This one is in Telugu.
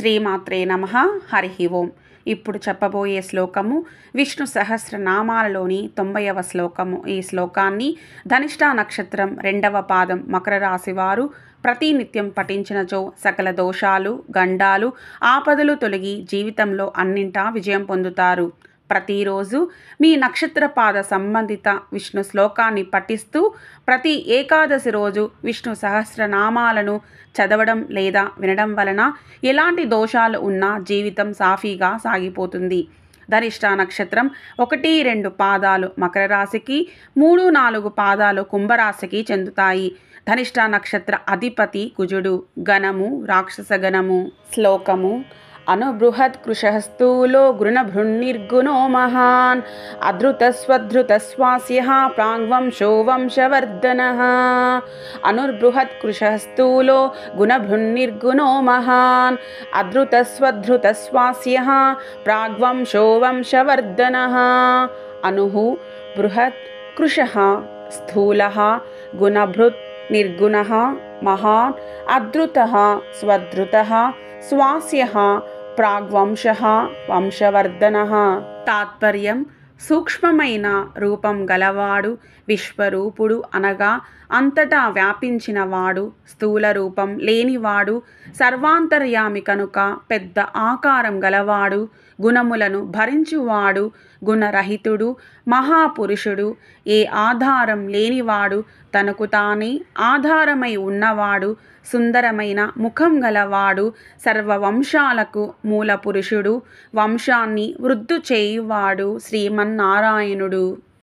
శ్రీమాత్రే నమః. హరి ఓం. ఇప్పుడు చెప్పబోయే శ్లోకము విష్ణు సహస్రనామాలలోని 90వ శ్లోకము. ఈ శ్లోకాన్ని ధనిష్ఠా నక్షత్రం 2వ పాదం మకర రాశి వారు ప్రతినిత్యం పఠించినచో సకల దోషాలు, గండాలు, ఆపదలు తొలగి జీవితంలో అన్నింటా విజయం పొందుతారు. ప్రతిరోజు మీ నక్షత్ర పాద సంబంధిత విష్ణు శ్లోకాన్ని పఠిస్తూ ప్రతి ఏకాదశి రోజు విష్ణు సహస్రనామాలను చదవడం లేదా వినడం వలన ఎలాంటి దోషాలు ఉన్నా జీవితం సాఫీగా సాగిపోతుంది. ధనిష్ఠా నక్షత్రం 1, 2 పాదాలు మకర రాశికి, 3, 4 పాదాలు కుంభరాశికి చెందుతాయి. ధనిష్ఠా నక్షత్ర అధిపతి కుజుడు. గణము రాక్షస గణము. శ్లోకము అనుబృహత్ కృశస్థూలో గృణభృన్నిర్గుణో మహాన్ అధృతస్వధృతస్వాస్యః ప్రాంగ్వంశో వంశవర్ధనః. అనుబృహత్ కృశస్థూలో గుణభృన్నిర్గుణో మహాన్ అధృతస్వధృతస్వాస్యః ప్రాగ్వంశో వంశవర్ధనః. అనుః బృహత్ కృశః స్థూలః గుణభృత్ నిర్గుణః మహాన్ అధృతః స్వధృతః స్వాస్యః ప్రాగ్వంశః వంశవర్ధనః. తాత్పర్యం: సూక్ష్మమైన రూపం గలవాడు, విశ్వరూపుడు అనగా అంతటా వ్యాపించినవాడు, స్థూల రూపం లేనివాడు, సర్వాంతర్యామి కనుక పెద్ద ఆకారం గలవాడు, గుణములను భరించువాడు, గుణరహితుడు, మహాపురుషుడు, ఏ ఆధారం లేనివాడు, తనకు తానే ఆధారమై ఉన్నవాడు, సుందరమైన ముఖం గలవాడు, సర్వవంశాలకు మూల పురుషుడు, వంశాన్ని వృద్ధి చేయువాడు శ్రీమన్నారాయణుడు.